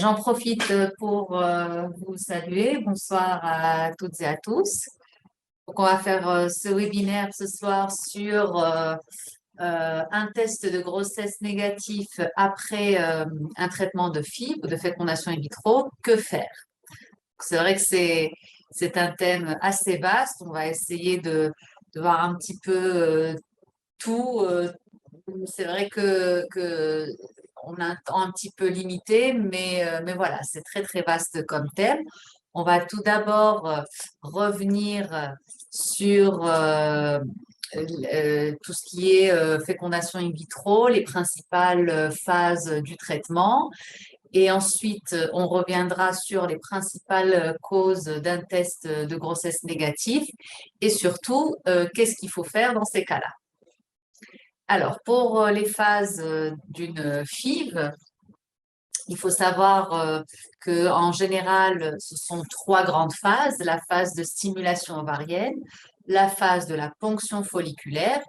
J'en profite pour vous saluer. Bonsoir à toutes et à tous. Donc, on va faire ce webinaire ce soir sur un test de grossesse négatif après un traitement de FIV, de fécondation in vitro. Que faire? C'est vrai que c'est un thème assez vaste. On va essayer de voir un petit peu tout. C'est vrai que on a un temps un petit peu limité, mais voilà, c'est très très vaste comme thème. On va tout d'abord revenir sur tout ce qui est fécondation in vitro, les principales phases du traitement. Et ensuite, on reviendra sur les principales causes d'un test de grossesse négatif et surtout, qu'est-ce qu'il faut faire dans ces cas-là. Alors, pour les phases d'une FIV, il faut savoir qu'en général, ce sont trois grandes phases. La phase de stimulation ovarienne, la phase de la ponction folliculaire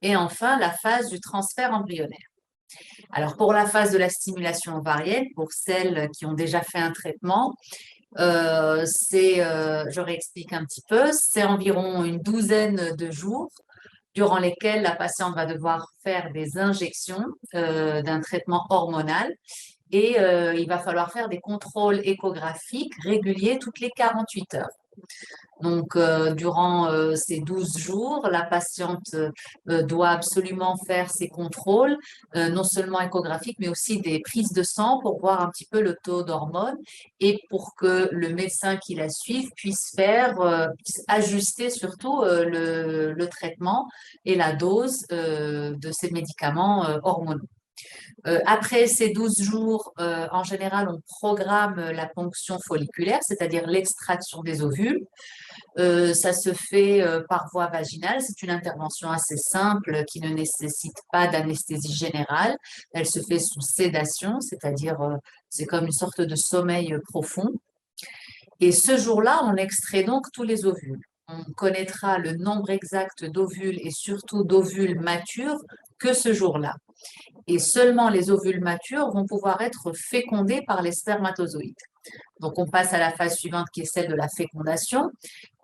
et enfin la phase du transfert embryonnaire. Alors, pour la phase de la stimulation ovarienne, pour celles qui ont déjà fait un traitement, je réexplique un petit peu, c'est environ une douzaine de jours durant lesquels la patiente va devoir faire des injections d'un traitement hormonal et il va falloir faire des contrôles échographiques réguliers toutes les 48 heures. Donc, durant ces 12 jours, la patiente doit absolument faire ses contrôles, non seulement échographiques, mais aussi des prises de sang pour voir un petit peu le taux d'hormones et pour que le médecin qui la suive puisse puisse ajuster surtout le traitement et la dose de ces médicaments hormonaux. Après ces 12 jours, en général, on programme la ponction folliculaire, c'est-à-dire l'extraction des ovules. Ça se fait par voie vaginale. C'est une intervention assez simple qui ne nécessite pas d'anesthésie générale. Elle se fait sous sédation, c'est-à-dire c'est comme une sorte de sommeil profond. Et ce jour-là, on extrait donc tous les ovules. On connaîtra le nombre exact d'ovules et surtout d'ovules matures que ce jour-là. Et seulement les ovules matures vont pouvoir être fécondés par les spermatozoïdes. Donc, on passe à la phase suivante qui est celle de la fécondation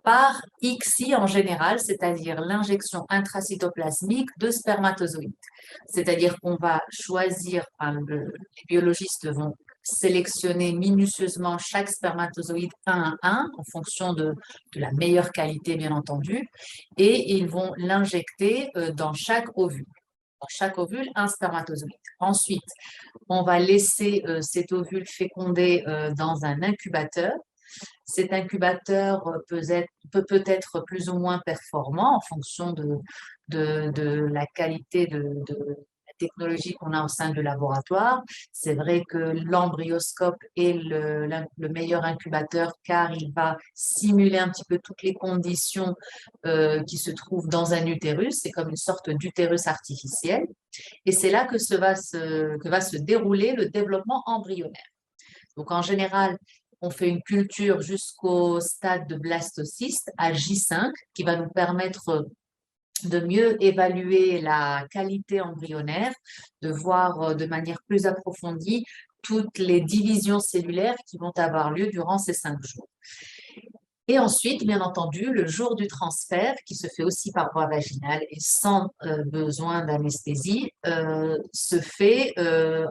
par ICSI en général, c'est-à-dire l'injection intracytoplasmique de spermatozoïdes. C'est-à-dire qu'on va choisir, les biologistes vont sélectionner minutieusement chaque spermatozoïde un à un en fonction de la meilleure qualité, bien entendu, et ils vont l'injecter dans chaque ovule. Dans chaque ovule, un spermatozoïde. Ensuite, on va laisser cet ovule fécondé dans un incubateur. Cet incubateur peut être plus ou moins performant en fonction de la qualité de la technologie qu'on a au sein du laboratoire. C'est vrai que l'embryoscope est le meilleur incubateur car il va simuler un petit peu toutes les conditions qui se trouvent dans un utérus. C'est comme une sorte d'utérus artificiel. Et c'est là que va se dérouler le développement embryonnaire. Donc, en général, on fait une culture jusqu'au stade de blastocyste à J5 qui va nous permettre de mieux évaluer la qualité embryonnaire, de voir de manière plus approfondie toutes les divisions cellulaires qui vont avoir lieu durant ces 5 jours. Et ensuite, bien entendu, le jour du transfert, qui se fait aussi par voie vaginale et sans besoin d'anesthésie, se fait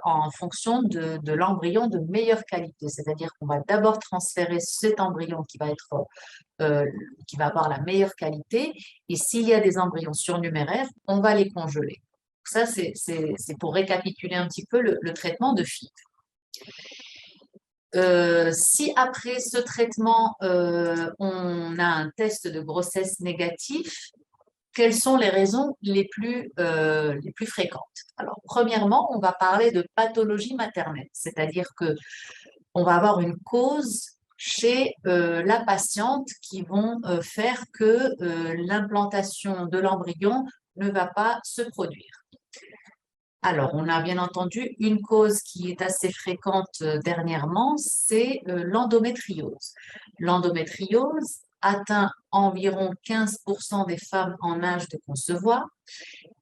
en fonction de l'embryon de meilleure qualité. C'est-à-dire qu'on va d'abord transférer cet embryon qui va avoir la meilleure qualité. Et s'il y a des embryons surnuméraires, on va les congeler. Ça, c'est pour récapituler un petit peu le traitement de FIV. Si après ce traitement, on a un test de grossesse négatif, quelles sont les raisons les plus fréquentes? Alors, premièrement, on va parler de pathologie maternelle, c'est-à-dire que on va avoir une cause chez la patiente qui vont faire que l'implantation de l'embryon ne va pas se produire. Alors, on a bien entendu une cause qui est assez fréquente dernièrement, c'est l'endométriose. L'endométriose atteint environ 15% des femmes en âge de concevoir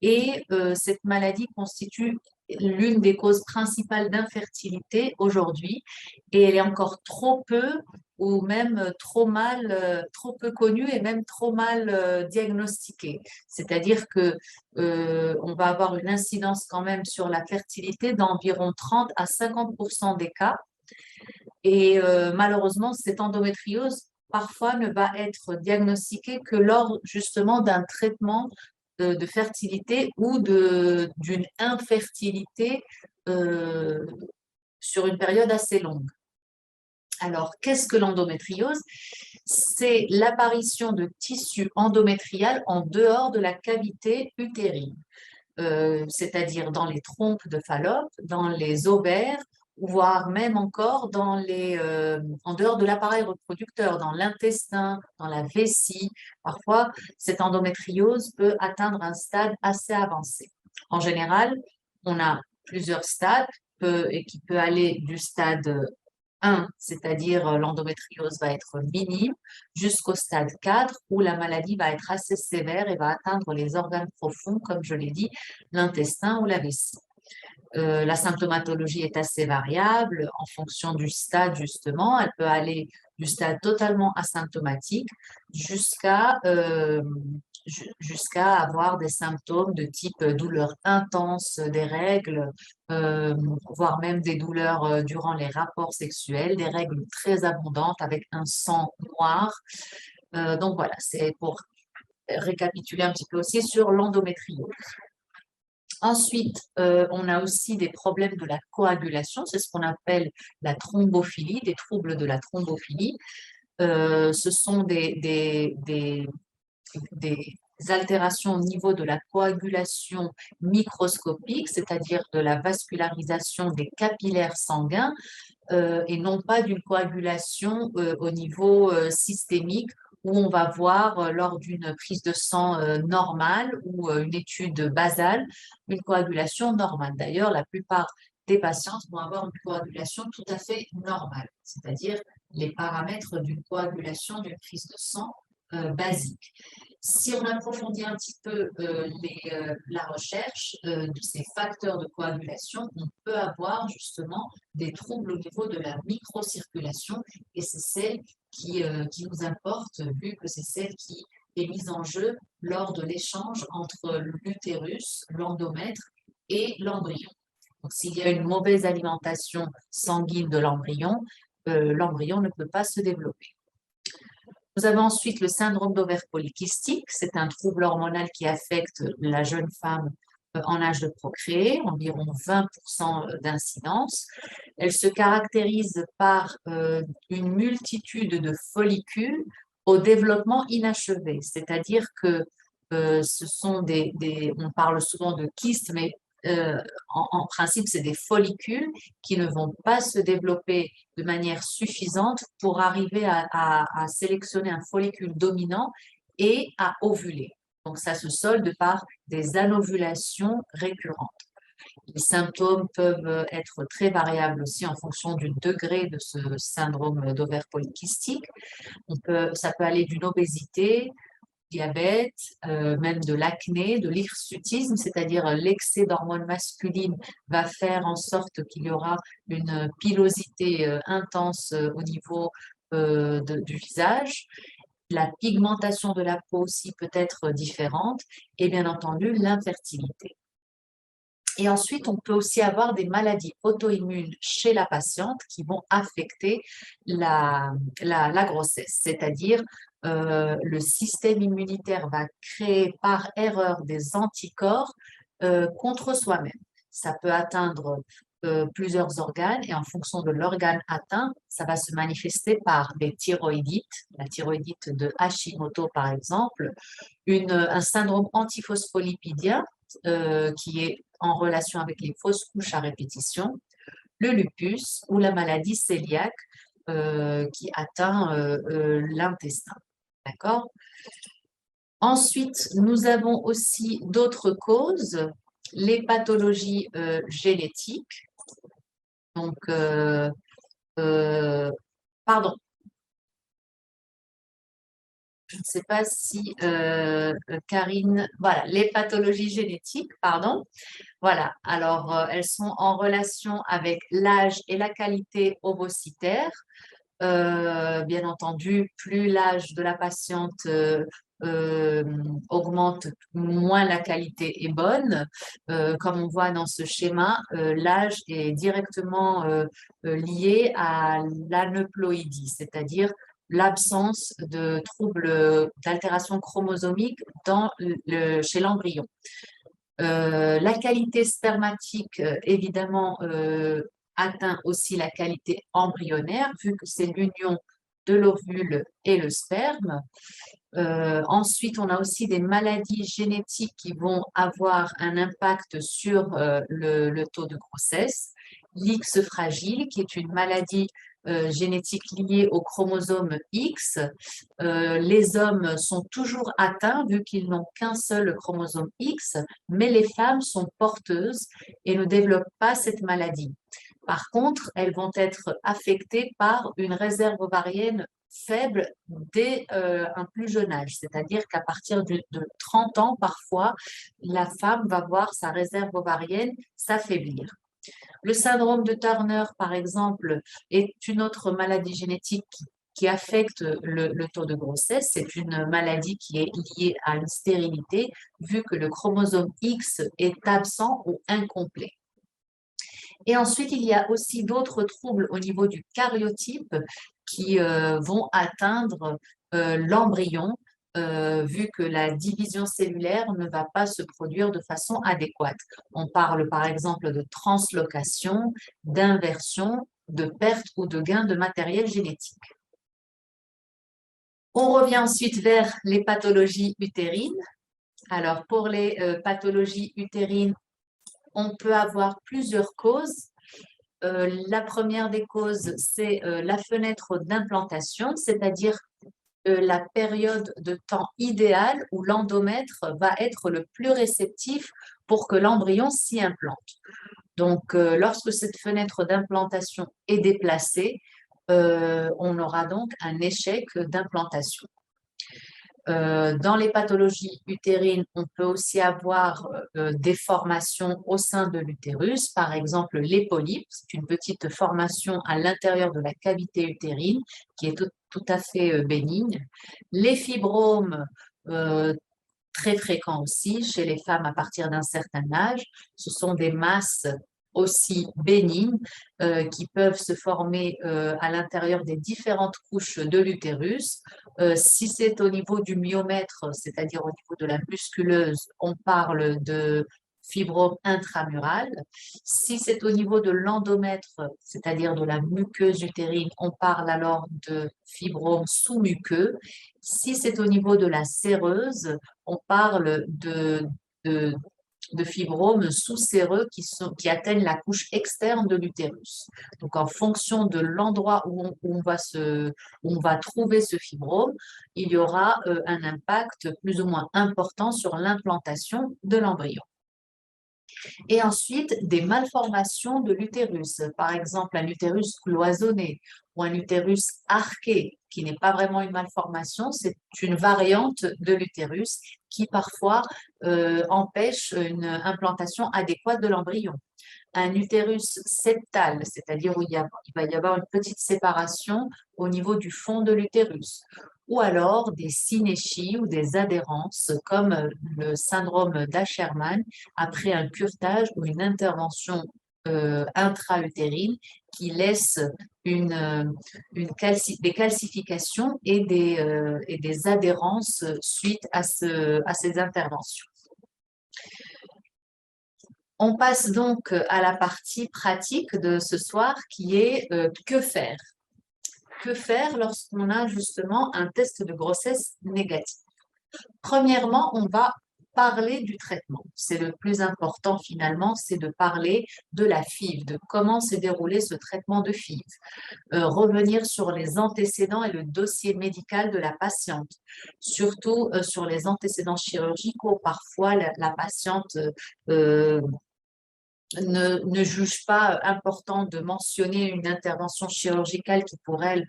et cette maladie constitue l'une des causes principales d'infertilité aujourd'hui et elle est encore trop peu ou même trop mal, trop peu connue et même trop mal diagnostiquée. C'est-à-dire que on va avoir une incidence quand même sur la fertilité d'environ 30 à 50% des cas. Et malheureusement, cette endométriose parfois ne va être diagnostiquée que lors justement d'un traitement de fertilité ou d'une infertilité euh, sur une période assez longue. Alors, qu'est-ce que l'endométriose? C'est l'apparition de tissu endométrial en dehors de la cavité utérine, c'est-à-dire dans les trompes de Fallope, dans les ovaires, voire même encore en dehors de l'appareil reproducteur, dans l'intestin, dans la vessie. Parfois, cette endométriose peut atteindre un stade assez avancé. En général, on a plusieurs stades et qui peut aller du stade 1, c'est-à-dire l'endométriose va être minime, jusqu'au stade 4 où la maladie va être assez sévère et va atteindre les organes profonds, comme je l'ai dit, l'intestin ou la vessie. La symptomatologie est assez variable en fonction du stade, justement. Elle peut aller du stade totalement asymptomatique jusqu'à avoir des symptômes de type douleur intense des règles, voire même des douleurs durant les rapports sexuels, des règles très abondantes avec un sang noir. Donc voilà, c'est pour récapituler un petit peu aussi sur l'endométriose. Ensuite, on a aussi des problèmes de la coagulation, c'est ce qu'on appelle la thrombophilie, des troubles de la thrombophilie. Ce sont des altérations au niveau de la coagulation microscopique, c'est-à-dire de la vascularisation des capillaires sanguins, et non pas d'une coagulation au niveau systémique où on va voir lors d'une prise de sang normale ou une étude basale une coagulation normale. D'ailleurs, la plupart des patientes vont avoir une coagulation tout à fait normale, c'est-à-dire les paramètres d'une coagulation d'une prise de sang basique. Si on approfondit un petit peu la recherche de ces facteurs de coagulation, on peut avoir justement des troubles au niveau de la microcirculation et c'est celle qui nous importe vu que c'est celle qui est mise en jeu lors de l'échange entre l'utérus, l'endomètre et l'embryon. Donc, s'il y a une mauvaise alimentation sanguine de l'embryon ne peut pas se développer. Nous avons ensuite le syndrome d'ovaire polykystique. C'est un trouble hormonal qui affecte la jeune femme en âge de procréer, environ 20% d'incidence. Elle se caractérise par une multitude de follicules au développement inachevé, c'est-à-dire que ce sont on parle souvent de kystes, mais en principe, c'est des follicules qui ne vont pas se développer de manière suffisante pour arriver à sélectionner un follicule dominant et à ovuler. Donc, ça se solde par des anovulations récurrentes. Les symptômes peuvent être très variables aussi en fonction du degré de ce syndrome d'ovaire polykystique. Ça peut aller d'une obésité, diabète, même de l'acné, de l'hirsutisme, c'est-à-dire l'excès d'hormones masculines va faire en sorte qu'il y aura une pilosité intense au niveau du visage. La pigmentation de la peau aussi peut être différente et bien entendu l'infertilité. Et ensuite, on peut aussi avoir des maladies auto-immunes chez la patiente qui vont affecter la grossesse, c'est-à-dire le système immunitaire va créer par erreur des anticorps contre soi-même. Ça peut atteindre plusieurs organes et en fonction de l'organe atteint, ça va se manifester par des thyroïdites, la thyroïdite de Hashimoto par exemple, un syndrome antiphospholipidien qui est en relation avec les fausses couches à répétition, le lupus ou la maladie cœliaque qui atteint l'intestin. D'accord? Ensuite, nous avons aussi d'autres causes, les pathologies génétiques. Donc, pardon, ne sais pas si Karine, voilà, les pathologies génétiques, pardon. Voilà, alors elles sont en relation avec l'âge et la qualité ovocytaire. Bien entendu, plus l'âge de la patiente euh, augmente, moins la qualité est bonne. Comme on voit dans ce schéma, l'âge est directement lié à l'aneuploïdie, c'est-à-dire l'absence de troubles d'altération chromosomique chez l'embryon. La qualité spermatique, évidemment, atteint aussi la qualité embryonnaire, vu que c'est l'union de l'ovule et le sperme. Ensuite, on a aussi des maladies génétiques qui vont avoir un impact sur le taux de grossesse. L'X fragile, qui est une maladie génétique liée au chromosome X. Les hommes sont toujours atteints vu qu'ils n'ont qu'un seul chromosome X, mais les femmes sont porteuses et ne développent pas cette maladie. Par contre, elles vont être affectées par une réserve ovarienne faible dès un plus jeune âge, c'est-à-dire qu'à partir de 30 ans, parfois, la femme va voir sa réserve ovarienne s'affaiblir. Le syndrome de Turner, par exemple, est une autre maladie génétique qui affecte le taux de grossesse. C'est une maladie qui est liée à une stérilité, vu que le chromosome X est absent ou incomplet. Et ensuite, il y a aussi d'autres troubles au niveau du karyotype qui vont atteindre l'embryon, vu que la division cellulaire ne va pas se produire de façon adéquate. On parle par exemple de translocation, d'inversion, de perte ou de gain de matériel génétique. On revient ensuite vers les pathologies utérines. Alors, pour les pathologies utérines, on peut avoir plusieurs causes. La première des causes, c'est la fenêtre d'implantation, c'est-à-dire la période de temps idéale où l'endomètre va être le plus réceptif pour que l'embryon s'y implante. Donc, lorsque cette fenêtre d'implantation est déplacée, on aura donc un échec d'implantation. Dans les pathologies utérines, on peut aussi avoir des formations au sein de l'utérus, par exemple les polypes, c'est une petite formation à l'intérieur de la cavité utérine qui est tout à fait bénigne. Les fibromes, très fréquents aussi chez les femmes à partir d'un certain âge, ce sont des masses aussi bénignes qui peuvent se former à l'intérieur des différentes couches de l'utérus. Si c'est au niveau du myomètre, c'est-à-dire au niveau de la musculeuse, on parle de fibrome intramural. Si c'est au niveau de l'endomètre, c'est-à-dire de la muqueuse utérine, on parle alors de fibrome sous-muqueux. Si c'est au niveau de la séreuse, on parle de fibromes sous-séreux qui atteignent la couche externe de l'utérus. Donc, en fonction de l'endroit où on va trouver ce fibrome, il y aura un impact plus ou moins important sur l'implantation de l'embryon. Et ensuite, des malformations de l'utérus, par exemple un utérus cloisonné ou un utérus arqué, qui n'est pas vraiment une malformation, c'est une variante de l'utérus qui parfois empêche une implantation adéquate de l'embryon. Un utérus septal, c'est-à-dire où il va y avoir une petite séparation au niveau du fond de l'utérus, ou alors des synéchies ou des adhérences comme le syndrome d'Asherman après un curetage ou une intervention intra-utérine qui laisse des calcifications et des adhérences suite à ces interventions. On passe donc à la partie pratique de ce soir qui est que faire? Que faire lorsqu'on a justement un test de grossesse négatif? Premièrement, on va parler du traitement. C'est le plus important finalement, c'est de parler de la FIV, de comment s'est déroulé ce traitement de FIV. Revenir sur les antécédents et le dossier médical de la patiente, surtout sur les antécédents chirurgicaux. Parfois, la patiente ne juge pas important de mentionner une intervention chirurgicale qui pour elle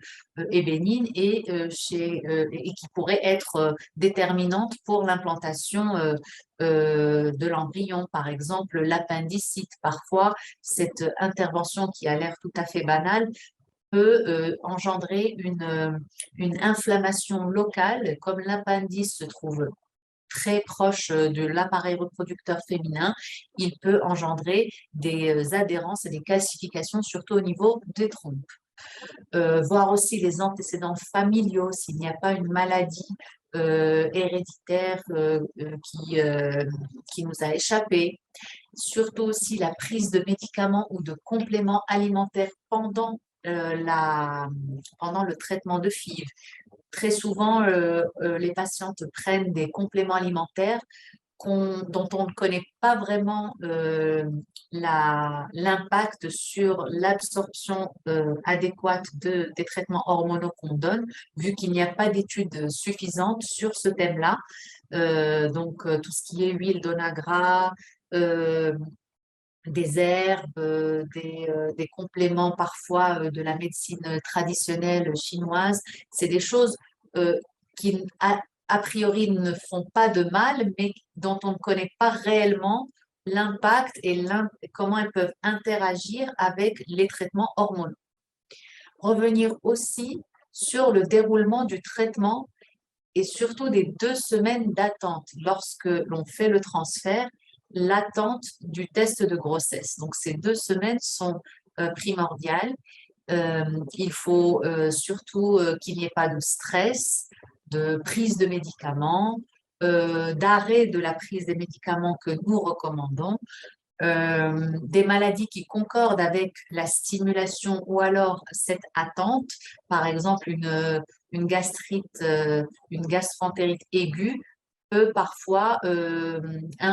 est bénigne et qui pourrait être déterminante pour l'implantation de l'embryon. Par exemple, l'appendicite. Parfois, cette intervention qui a l'air tout à fait banale peut engendrer une inflammation locale, comme l'appendice se trouve très proche de l'appareil reproducteur féminin, il peut engendrer des adhérences et des calcifications, surtout au niveau des trompes. Voir aussi les antécédents familiaux, s'il n'y a pas une maladie héréditaire qui nous a échappé. Surtout aussi la prise de médicaments ou de compléments alimentaires pendant le traitement de FIV. Très souvent, les patientes prennent des compléments alimentaires dont on ne connaît pas vraiment l'impact sur l'absorption adéquate des traitements hormonaux qu'on donne, vu qu'il n'y a pas d'études suffisantes sur ce thème-là. Tout ce qui est huile d'onagra, euh, des herbes, des compléments parfois de la médecine traditionnelle chinoise. C'est des choses qui, a priori, ne font pas de mal, mais dont on ne connaît pas réellement l'impact et comment elles peuvent interagir avec les traitements hormonaux. Revenir aussi sur le déroulement du traitement et surtout des 2 semaines d'attente lorsque l'on fait le transfert, l'attente du test de grossesse. Donc, ces 2 semaines sont primordiales. Il faut surtout qu'il n'y ait pas de stress, de prise de médicaments, d'arrêt de la prise des médicaments que nous recommandons, des maladies qui concordent avec la stimulation ou alors cette attente, par exemple une gastrite, une gastroentérite aiguë peut parfois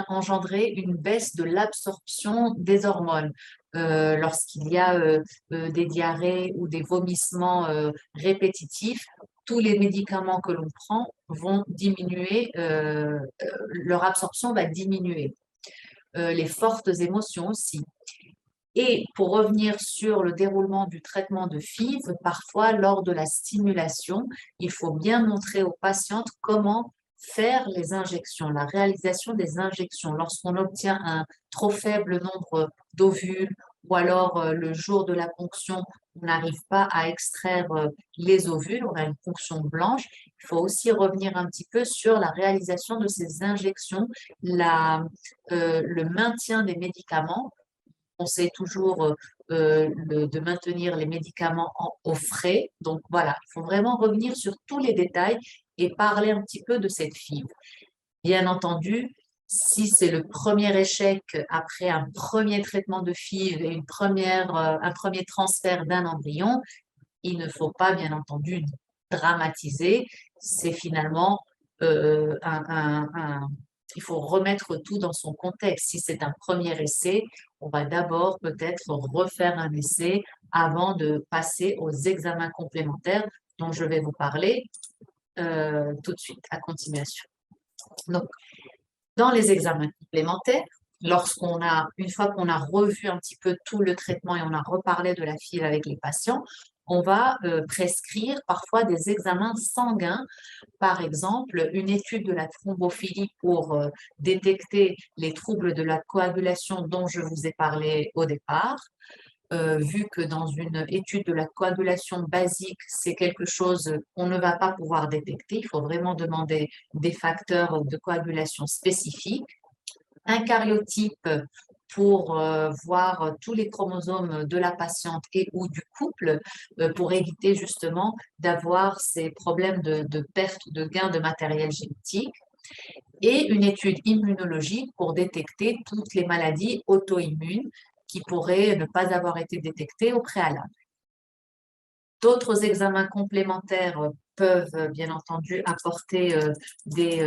engendrer une baisse de l'absorption des hormones. Lorsqu'il y a des diarrhées ou des vomissements répétitifs, tous les médicaments que l'on prend vont diminuer, leur absorption va diminuer. Les fortes émotions aussi. Et pour revenir sur le déroulement du traitement de FIV, parfois lors de la stimulation, il faut bien montrer aux patientes comment faire les injections, la réalisation des injections. Lorsqu'on obtient un trop faible nombre d'ovules ou alors le jour de la ponction, on n'arrive pas à extraire les ovules, on a une ponction blanche. Il faut aussi revenir un petit peu sur la réalisation de ces injections, le maintien des médicaments. On sait toujours de maintenir les médicaments au frais. Donc voilà, il faut vraiment revenir sur tous les détails et parler un petit peu de cette fibre. Bien entendu, si c'est le premier échec après un premier traitement de FIV et un premier transfert d'un embryon, il ne faut pas, bien entendu, dramatiser. C'est finalement il faut remettre tout dans son contexte. Si c'est un premier essai, on va d'abord peut-être refaire un essai avant de passer aux examens complémentaires dont je vais vous parler tout de suite, à continuation. Donc, dans les examens complémentaires, une fois qu'on a revu un petit peu tout le traitement et on a reparlé de la FIV avec les patients, on va prescrire parfois des examens sanguins, par exemple une étude de la thrombophilie pour détecter les troubles de la coagulation dont je vous ai parlé au départ. Vu que dans une étude de la coagulation basique, c'est quelque chose qu'on ne va pas pouvoir détecter, il faut vraiment demander des facteurs de coagulation spécifiques. Un cariotype pour voir tous les chromosomes de la patiente et ou du couple pour éviter justement d'avoir ces problèmes de perte ou de gain de matériel génétique. Et une étude immunologique pour détecter toutes les maladies auto-immunes qui pourraient ne pas avoir été détectées au préalable. D'autres examens complémentaires peuvent bien entendu apporter des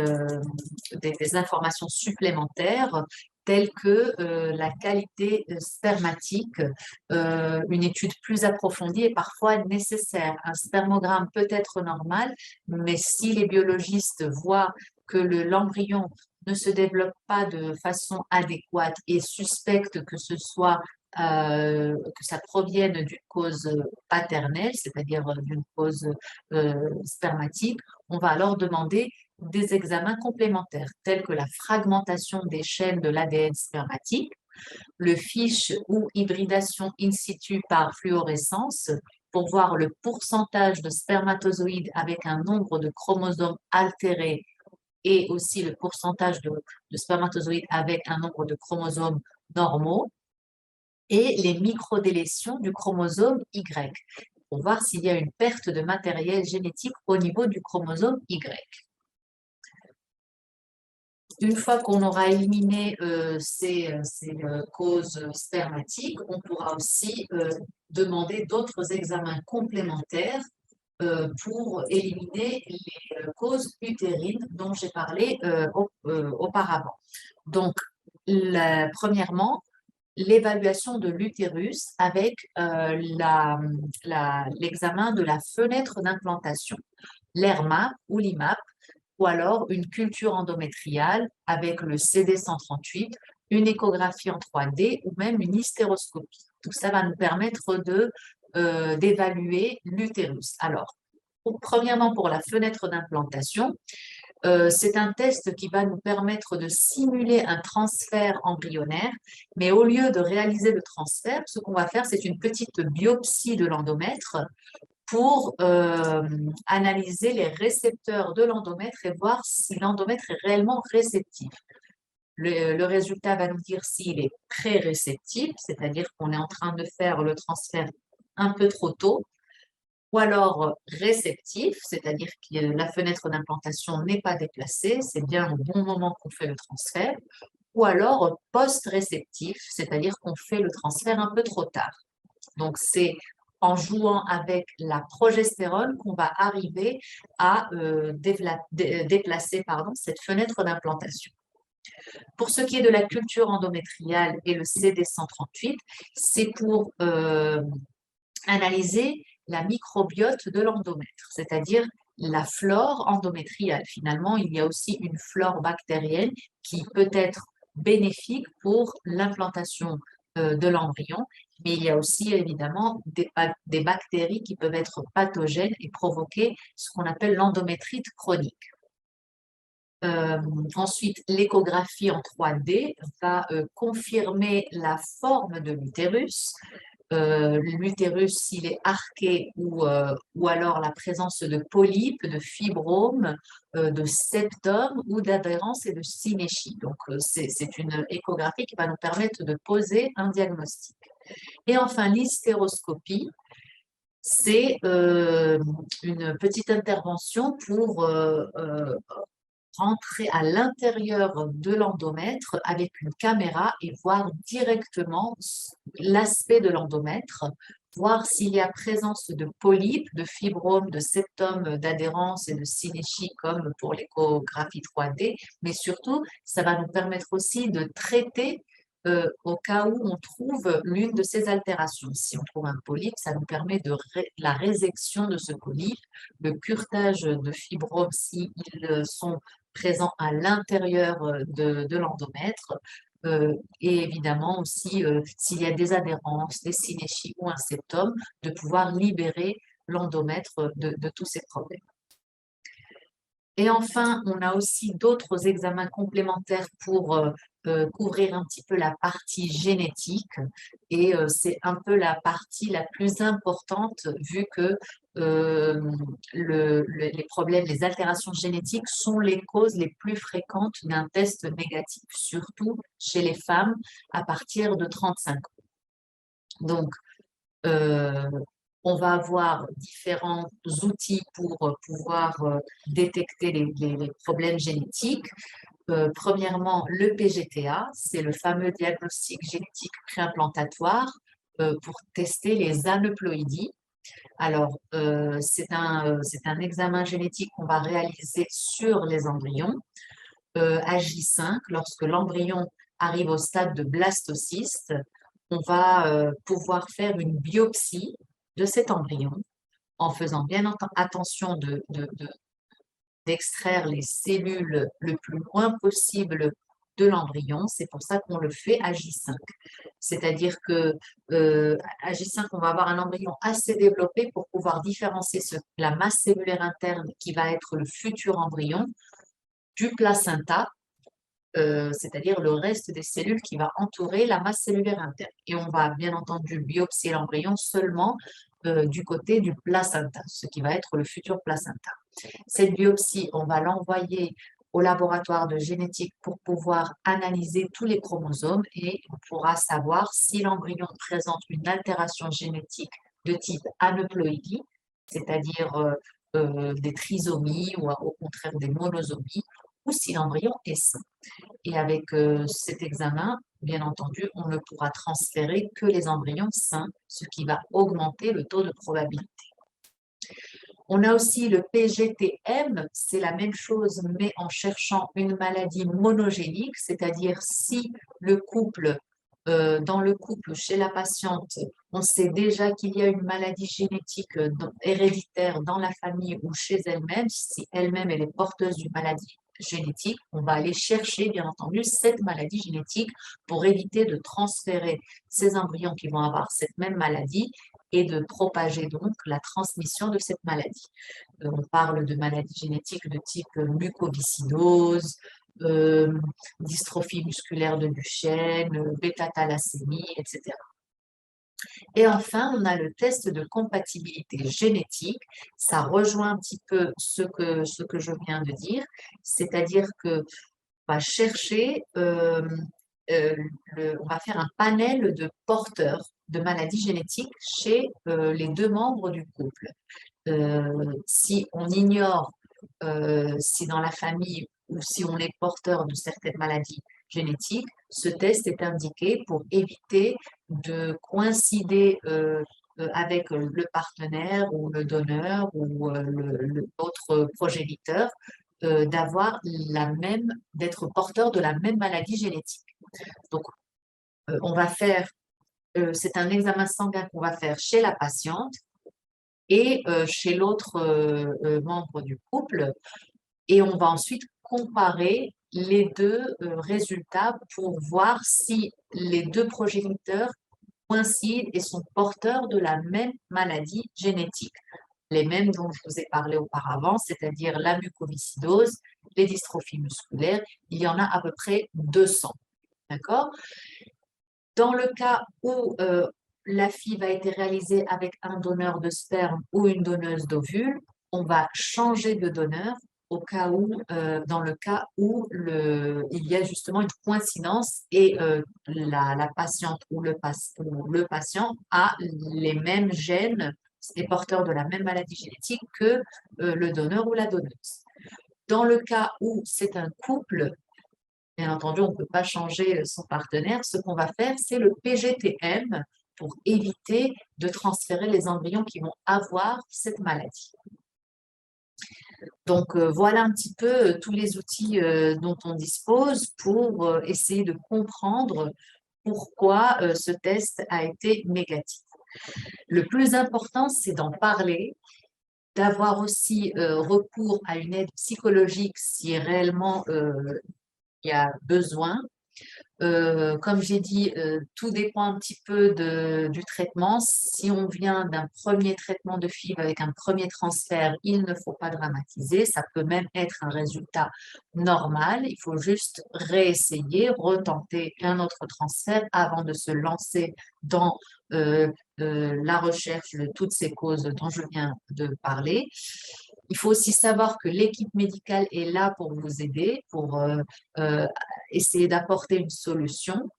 informations supplémentaires telles que la qualité spermatique. Une étude plus approfondie est parfois nécessaire. Un spermogramme peut être normal, mais si les biologistes voient que l'embryon ne se développe pas de façon adéquate et suspecte que ce soit que ça provienne d'une cause paternelle, c'est-à-dire d'une cause spermatique, on va alors demander des examens complémentaires, tels que la fragmentation des chaînes de l'ADN spermatique, le FISH ou hybridation in situ par fluorescence pour voir le pourcentage de spermatozoïdes avec un nombre de chromosomes altérés et aussi le pourcentage de spermatozoïdes avec un nombre de chromosomes normaux, et les microdélétions du chromosome Y, pour voir s'il y a une perte de matériel génétique au niveau du chromosome Y. Une fois qu'on aura éliminé ces causes spermatiques, on pourra aussi demander d'autres examens complémentaires pour éliminer les causes utérines dont j'ai parlé auparavant. Donc, premièrement, l'évaluation de l'utérus avec l'examen de la fenêtre d'implantation, l'ERMAP ou l'IMAP, ou alors une culture endométriale avec le CD138, une échographie en 3D ou même une hystéroscopie. Tout ça va nous permettre d'évaluer l'utérus. Alors, premièrement, pour la fenêtre d'implantation, c'est un test qui va nous permettre de simuler un transfert embryonnaire, mais au lieu de réaliser le transfert, ce qu'on va faire, c'est une petite biopsie de l'endomètre pour analyser les récepteurs de l'endomètre et voir si l'endomètre est réellement réceptif. Le résultat va nous dire s'il est pré-réceptif, c'est-à-dire qu'on est en train de faire le transfert un peu trop tôt, ou alors réceptif, c'est-à-dire que la fenêtre d'implantation n'est pas déplacée, c'est bien au bon moment qu'on fait le transfert, ou alors post-réceptif, c'est-à-dire qu'on fait le transfert un peu trop tard. Donc, c'est en jouant avec la progestérone qu'on va arriver à déplacer cette fenêtre d'implantation. Pour ce qui est de la culture endométriale et le CD138, c'est pour analyser la microbiote de l'endomètre, c'est-à-dire la flore endométriale. Finalement, il y a aussi une flore bactérienne qui peut être bénéfique pour l'implantation de l'embryon, mais il y a aussi évidemment des bactéries qui peuvent être pathogènes et provoquer ce qu'on appelle l'endométrite chronique. Ensuite, l'échographie en 3D va confirmer la forme de l'utérus, l'utérus s'il est arqué ou alors la présence de polypes, de fibromes, de septum ou d'adhérence et de synéchie. Donc, c'est une échographie qui va nous permettre de poser un diagnostic. Et enfin, l'hystéroscopie, c'est une petite intervention pour rentrer à l'intérieur de l'endomètre avec une caméra et voir directement l'aspect de l'endomètre, voir s'il y a présence de polypes, de fibromes, de septum, d'adhérence et de synéchie comme pour l'échographie 3D, mais surtout, ça va nous permettre aussi de traiter au cas où on trouve l'une de ces altérations. Si on trouve un polype, ça nous permet de la résection de ce polype, le curetage de fibromes s'ils sont présents à l'intérieur de l'endomètre, et évidemment aussi s'il y a des adhérences, des synéchies ou un septum, de pouvoir libérer l'endomètre de tous ces problèmes. Et enfin, on a aussi d'autres examens complémentaires pour couvrir un petit peu la partie génétique, et c'est un peu la partie la plus importante vu que les problèmes, les altérations génétiques sont les causes les plus fréquentes d'un test négatif, surtout chez les femmes à partir de 35 ans. Donc, on va avoir différents outils pour pouvoir détecter les problèmes génétiques. Premièrement, le PGTA, c'est le fameux diagnostic génétique préimplantatoire pour tester les aneuploïdies. Alors, c'est un examen génétique qu'on va réaliser sur les embryons à J5, lorsque l'embryon arrive au stade de blastocyste. On va pouvoir faire une biopsie de cet embryon en faisant bien attention d'extraire les cellules le plus loin possible de l'embryon. C'est pour ça qu'on le fait à J5. C'est-à-dire que à J5, on va avoir un embryon assez développé pour pouvoir différencier la masse cellulaire interne qui va être le futur embryon du placenta, c'est-à-dire le reste des cellules qui va entourer la masse cellulaire interne. Et on va bien entendu biopsier l'embryon seulement du côté du placenta, ce qui va être le futur placenta. Cette biopsie, on va l'envoyer au laboratoire de génétique pour pouvoir analyser tous les chromosomes et on pourra savoir si l'embryon présente une altération génétique de type aneuploïdie, c'est-à-dire des trisomies ou au contraire des monosomies, ou si l'embryon est sain. Et avec cet examen, bien entendu, on ne pourra transférer que les embryons sains, ce qui va augmenter le taux de probabilité. On a aussi le PGTM, c'est la même chose, mais en cherchant une maladie monogénique, c'est-à-dire si le couple, dans le couple, chez la patiente, on sait déjà qu'il y a une maladie génétique héréditaire dans la famille ou chez elle-même, si elle-même elle est porteuse d'une maladie génétique, on va aller chercher, bien entendu, cette maladie génétique pour éviter de transférer ces embryons qui vont avoir cette même maladie et de propager donc la transmission de cette maladie. On parle de maladies génétiques de type mucoviscidose, dystrophie musculaire de Duchenne, bêta-thalassémie, etc. Et enfin, on a le test de compatibilité génétique. Ça rejoint un petit peu ce que je viens de dire, c'est-à-dire que va chercher, on va faire un panel de porteurs de maladies génétiques chez les deux membres du couple. Si on ignore si dans la famille ou si on est porteur de certaines maladies génétiques, ce test est indiqué pour éviter de coïncider avec le partenaire ou le donneur ou l'autre progéniteur d'être porteur de la même maladie génétique. Donc, on va faire, c'est un examen sanguin qu'on va faire chez la patiente et chez l'autre membre du couple, et on va ensuite comparer les deux résultats pour voir si les deux progéniteurs coïncident et sont porteurs de la même maladie génétique. Les mêmes dont je vous ai parlé auparavant, c'est-à-dire la mucoviscidose, les dystrophies musculaires, il y en a à peu près 200. D'accord? Dans le cas où la FIV a été réalisée avec un donneur de sperme ou une donneuse d'ovules, on va changer de donneur dans le cas où il y a justement une coïncidence et la patiente ou le patient a les mêmes gènes, est porteur de la même maladie génétique que le donneur ou la donneuse. Dans le cas où c'est un couple, bien entendu, on ne peut pas changer son partenaire. Ce qu'on va faire, c'est le PGTM pour éviter de transférer les embryons qui vont avoir cette maladie. Donc, voilà un petit peu tous les outils dont on dispose pour essayer de comprendre pourquoi ce test a été négatif. Le plus important, c'est d'en parler, d'avoir aussi recours à une aide psychologique si réellement il y a besoin. Comme j'ai dit, tout dépend un petit peu du traitement. Si on vient d'un premier traitement de FIV avec un premier transfert, il ne faut pas dramatiser. Ça peut même être un résultat normal. Il faut juste réessayer, retenter un autre transfert avant de se lancer dans la recherche de toutes ces causes dont je viens de parler. Il faut aussi savoir que l'équipe médicale est là pour vous aider, pour essayer d'apporter une solution.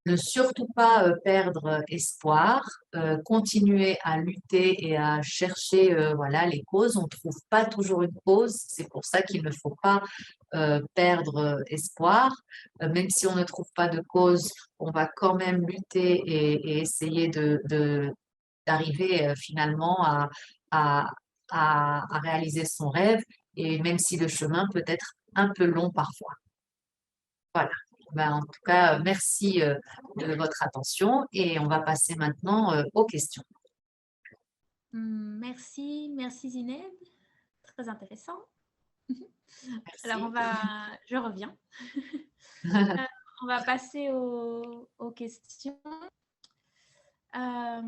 Ne surtout pas perdre espoir, continuer à lutter et à chercher voilà, les causes. On ne trouve pas toujours une cause, c'est pour ça qu'il ne faut pas perdre espoir. Même si on ne trouve pas de cause, on va quand même lutter et essayer d'arriver finalement à, à réaliser son rêve, et même si le chemin peut être un peu long parfois. Voilà. Ben, en tout cas, merci de votre attention et on va passer maintenant aux questions. Merci Zineb, très intéressant. Alors, Merci. je reviens. Euh, on va passer aux questions. Alors,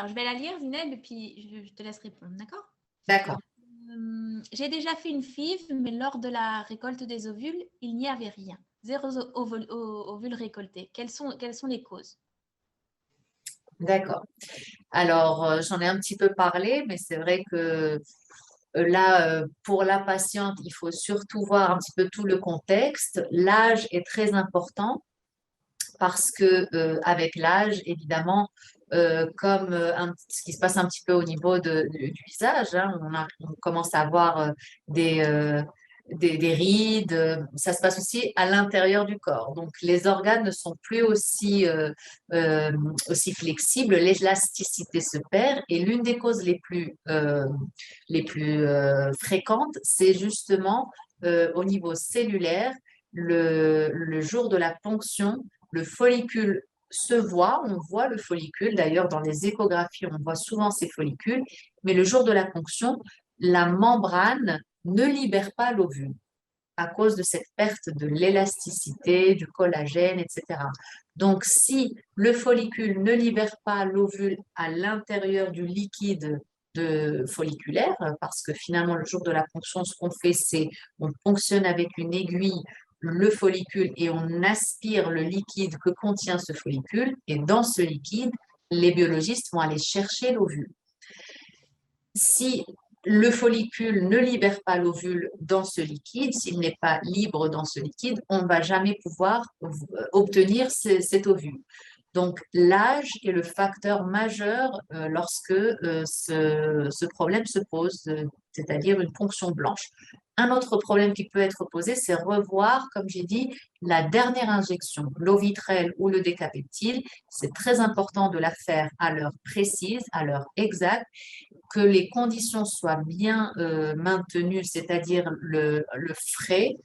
je vais la lire, Zineb, et puis je te laisse répondre, d'accord? D'accord. J'ai déjà fait une FIV, mais lors de la récolte des ovules, il n'y avait rien. Zéro ovule récolté. Quelles sont les causes? D'accord. Alors, j'en ai un petit peu parlé, mais c'est vrai que là, pour la patiente, il faut surtout voir un petit peu tout le contexte. L'âge est très important parce que avec l'âge, évidemment, comme ce qui se passe un petit peu au niveau du visage, hein, on commence à avoir des, euh, des rides, ça se passe aussi à l'intérieur du corps. Donc, les organes ne sont plus euh, aussi flexibles, l'élasticité se perd et l'une des causes les plus fréquentes, c'est justement au niveau cellulaire, le jour de la ponction le follicule se voit, on voit le follicule, d'ailleurs dans les échographies, on voit souvent ces follicules, mais le jour de la ponction, la membrane ne libère pas l'ovule à cause de cette perte de l'élasticité, du collagène, etc. Donc, si le follicule ne libère pas l'ovule à l'intérieur du liquide folliculaire, parce que finalement, le jour de la ponction, ce qu'on fait, c'est on ponctionne avec une aiguille le follicule et on aspire le liquide que contient ce follicule. Et dans ce liquide, les biologistes vont aller chercher l'ovule. Si le follicule ne libère pas l'ovule dans ce liquide, s'il n'est pas libre dans ce liquide, on ne va jamais pouvoir obtenir cet ovule. Donc, l'âge est le facteur majeur lorsque ce problème se pose, c'est-à-dire une ponction blanche. Un autre problème qui peut être posé, c'est revoir, comme j'ai dit, la dernière injection, l'ovitrel ou le décapeptile. C'est très important de la faire à l'heure précise, à l'heure exacte, que les conditions soient bien maintenues, c'est-à-dire le frais,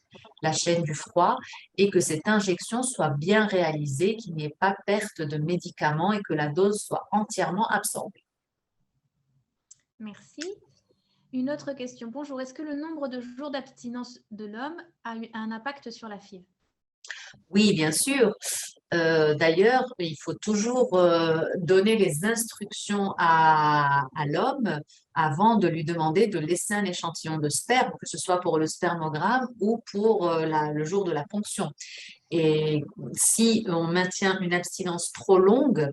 la chaîne du froid, et que cette injection soit bien réalisée, qu'il n'y ait pas perte de médicaments et que la dose soit entièrement absorbée. Merci. Une autre question. Bonjour, est-ce que le nombre de jours d'abstinence de l'homme a eu un impact sur la FIV? Oui, bien sûr. D'ailleurs, il faut toujours donner les instructions à l'homme avant de lui demander de laisser un échantillon de sperme, que ce soit pour le spermogramme ou pour le jour de la ponction. Et si on maintient une abstinence trop longue,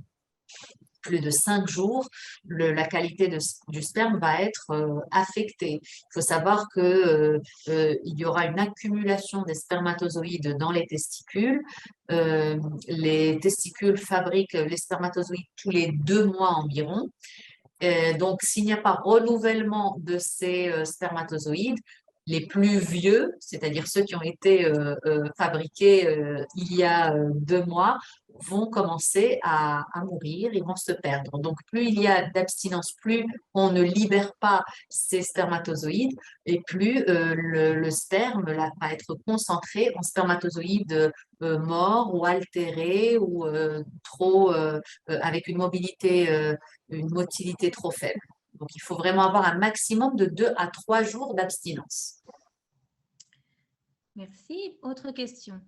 plus de 5 jours, la qualité du sperme va être affectée. Il faut savoir que il y aura une accumulation des spermatozoïdes dans les testicules. Les testicules fabriquent les spermatozoïdes tous les 2 mois environ. Donc, s'il n'y a pas renouvellement de ces spermatozoïdes, les plus vieux, c'est-à-dire ceux qui ont été fabriqués il y a 2 mois, vont commencer à mourir, ils vont se perdre. Donc, plus il y a d'abstinence, plus on ne libère pas ces spermatozoïdes et plus le sperme là, va être concentré en spermatozoïdes morts ou altérés ou trop avec une motilité trop faible. Donc, il faut vraiment avoir un maximum de 2 à 3 jours d'abstinence. Merci. Autre question.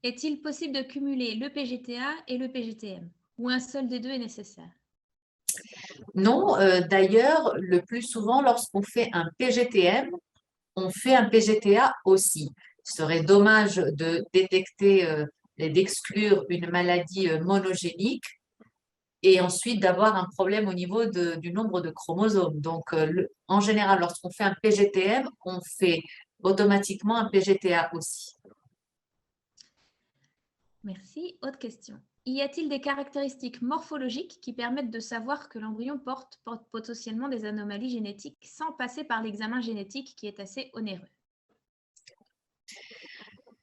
Est-il possible de cumuler le PGTA et le PGTM ou un seul des deux est nécessaire? Non, d'ailleurs, le plus souvent, lorsqu'on fait un PGTM, on fait un PGTA aussi. Ce serait dommage de détecter et d'exclure une maladie monogénique et ensuite d'avoir un problème au niveau du nombre de chromosomes. Donc, en général, lorsqu'on fait un PGTM, on fait automatiquement un PGTA aussi. Merci. Autre question. Y a-t-il des caractéristiques morphologiques qui permettent de savoir que l'embryon porte potentiellement des anomalies génétiques sans passer par l'examen génétique qui est assez onéreux?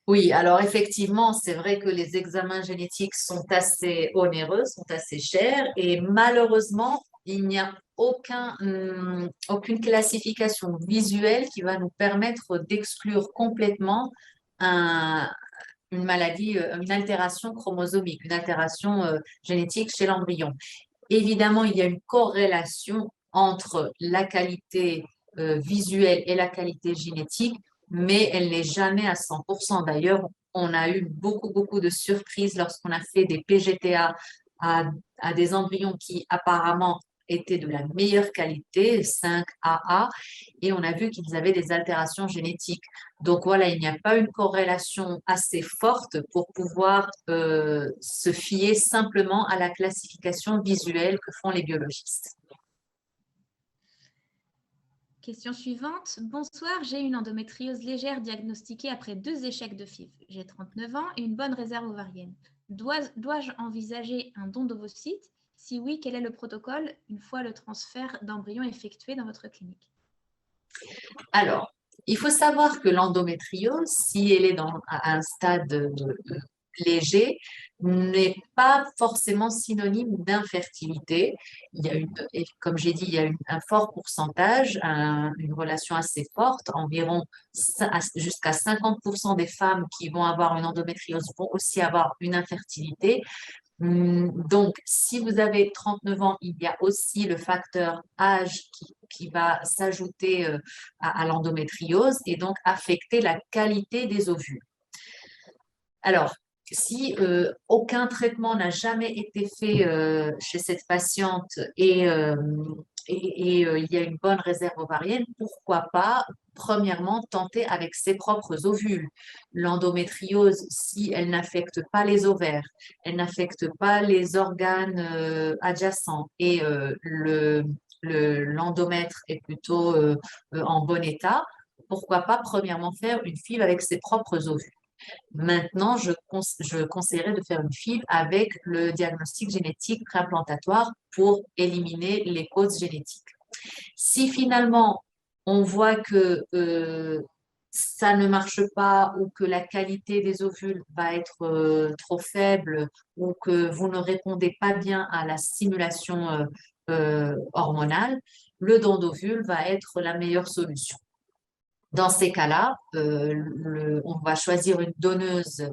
Oui, alors effectivement, c'est vrai que les examens génétiques sont assez onéreux, sont assez chers et malheureusement, il n'y a aucune classification visuelle qui va nous permettre d'exclure complètement un- une maladie, une altération chromosomique, une altération génétique chez l'embryon. Évidemment, il y a une corrélation entre la qualité visuelle et la qualité génétique, mais elle n'est jamais à 100%. D'ailleurs, on a eu beaucoup de surprises lorsqu'on a fait des PGTA à, à des embryons qui apparemment étaient de la meilleure qualité, 5AA, et on a vu qu'ils avaient des altérations génétiques. Donc voilà, il n'y a pas une corrélation assez forte pour pouvoir se fier simplement à la classification visuelle que font les biologistes. Question suivante. Bonsoir, j'ai une endométriose légère diagnostiquée après 2 échecs de FIV. J'ai 39 ans et une bonne réserve ovarienne. Dois-je envisager un don d'ovocytes? Si oui, quel est le protocole une fois le transfert d'embryon effectué dans votre clinique? Alors, il faut savoir que l'endométriose, si elle est à un stade léger, n'est pas forcément synonyme d'infertilité. Il y a et comme j'ai dit, il y a un fort pourcentage, une relation assez forte, environ jusqu'à 50% des femmes qui vont avoir une endométriose vont aussi avoir une infertilité. Donc, si vous avez 39 ans, il y a aussi le facteur âge qui va s'ajouter à l'endométriose et donc affecter la qualité des ovules. Alors, si aucun traitement n'a jamais été fait chez cette patiente et il y a une bonne réserve ovarienne, pourquoi pas, premièrement, tenter avec ses propres ovules. L'endométriose, si elle n'affecte pas les ovaires, elle n'affecte pas les organes adjacents et l'endomètre est plutôt en bon état, pourquoi pas, premièrement, faire une FIV avec ses propres ovules. Maintenant, je conseillerais de faire une FIV avec le diagnostic génétique préimplantatoire pour éliminer les causes génétiques. Si finalement, on voit que ça ne marche pas ou que la qualité des ovules va être trop faible ou que vous ne répondez pas bien à la stimulation hormonale, le don d'ovules va être la meilleure solution. Dans ces cas-là, on va choisir une donneuse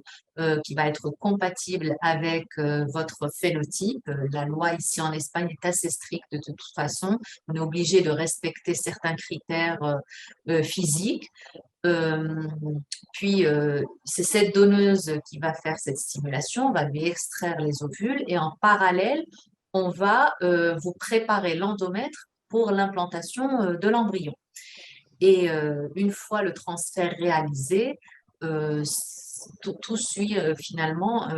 qui va être compatible avec votre phénotype. La loi ici en Espagne est assez stricte de toute façon. On est obligé de respecter certains critères physiques. Puis, c'est cette donneuse qui va faire cette stimulation, on va lui extraire les ovules et en parallèle, on va vous préparer l'endomètre pour l'implantation de l'embryon. Et une fois le transfert réalisé, tout suit finalement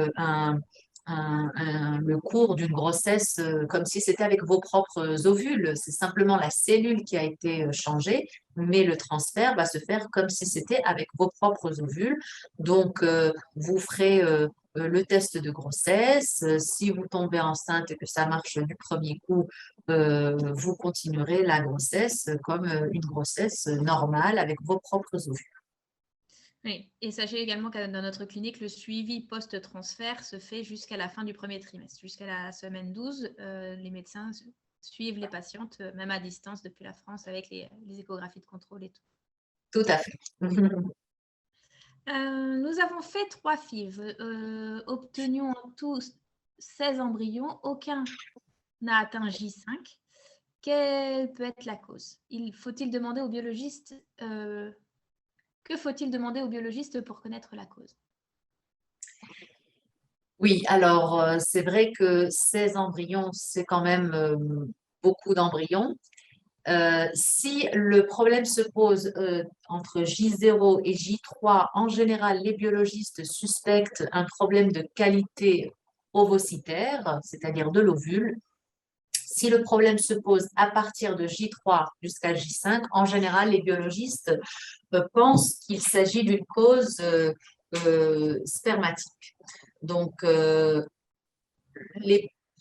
le cours d'une grossesse comme si c'était avec vos propres ovules. C'est simplement la cellule qui a été changée, mais le transfert va se faire comme si c'était avec vos propres ovules. Donc, vous ferez le test de grossesse. Si vous tombez enceinte et que ça marche du premier coup, vous continuerez la grossesse comme une grossesse normale avec vos propres ovules. Oui, et sachez également que dans notre clinique, le suivi post-transfert se fait jusqu'à la fin du premier trimestre. Jusqu'à la semaine 12, les médecins suivent les patientes, même à distance depuis la France, avec les échographies de contrôle et tout. Tout à fait. Nous avons fait 3 FIV, obtenu en tout 16 embryons. Aucun n'a atteint J5. Quelle peut être la cause? Faut-il demander au biologiste Que faut-il demander au biologiste pour connaître la cause? Oui, alors c'est vrai que 16 embryons, c'est quand même beaucoup d'embryons. Si le problème se pose entre J0 et J3, en général, les biologistes suspectent un problème de qualité ovocytaire, c'est-à-dire de l'ovule. Si le problème se pose à partir de J3 jusqu'à J5, en général, les biologistes pensent qu'il s'agit d'une cause spermatique. Donc, il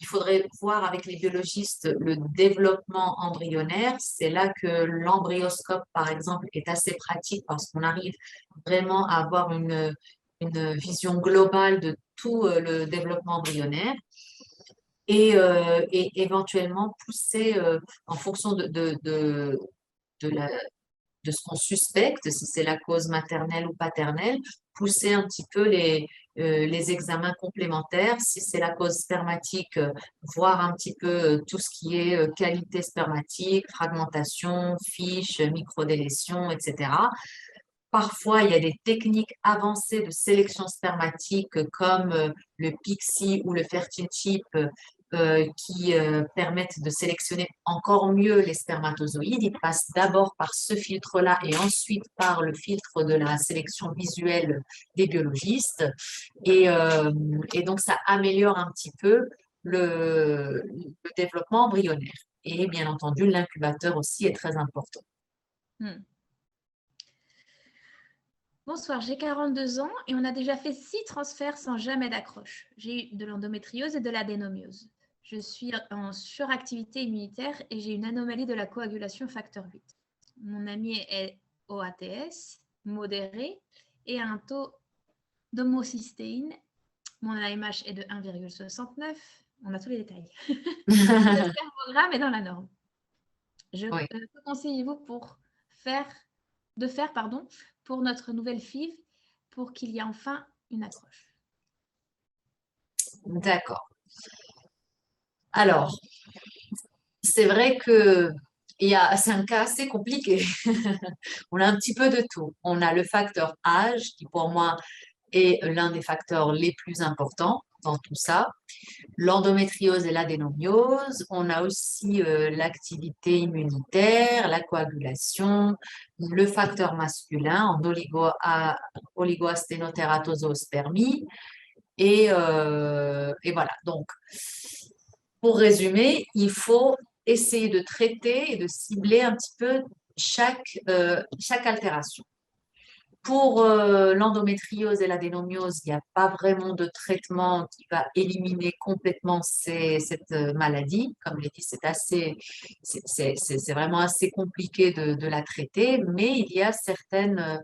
faudrait voir avec les biologistes le développement embryonnaire. C'est là que l'embryoscope, par exemple, est assez pratique parce qu'on arrive vraiment à avoir une vision globale de tout le développement embryonnaire et éventuellement pousser en fonction de ce qu'on suspecte, si c'est la cause maternelle ou paternelle, pousser un petit peu les examens complémentaires. Si c'est la cause spermatique, voir un petit peu tout ce qui est qualité spermatique, fragmentation, fiches, microdélétion, etc. Parfois, il y a des techniques avancées de sélection spermatique comme le PIXI ou le Fertilchip qui permettent de sélectionner encore mieux les spermatozoïdes. Ils passent d'abord par ce filtre-là et ensuite par le filtre de la sélection visuelle des biologistes. Et donc, ça améliore un petit peu le développement embryonnaire. Et bien entendu, l'incubateur aussi est très important. Hmm. Bonsoir, j'ai 42 ans et on a déjà fait 6 transferts sans jamais d'accroche. J'ai eu de l'endométriose et de l'adénomiose. Je suis en suractivité immunitaire et j'ai une anomalie de la coagulation facteur 8. Mon ami est OATS, modéré, et a un taux d'homocystéine. Mon AMH est de 1,69. On a tous les détails. Le spermogramme est dans la norme. Oui. Que conseillez-vous de faire pour notre nouvelle FIV pour qu'il y ait enfin une accroche? D'accord. Alors, c'est vrai que c'est un cas assez compliqué. On a un petit peu de tout. On a le facteur âge, qui pour moi est l'un des facteurs les plus importants dans tout ça. L'endométriose et l'adénomiose. On a aussi l'activité immunitaire, la coagulation, le facteur masculin en oligoasténotératosospermie. Et voilà. Donc, pour résumer, il faut essayer de traiter et de cibler un petit peu chaque altération. Pour l'endométriose et l'adénomiose, il n'y a pas vraiment de traitement qui va éliminer complètement cette maladie. Comme je l'ai dit, c'est vraiment assez compliqué de la traiter, mais il y a certains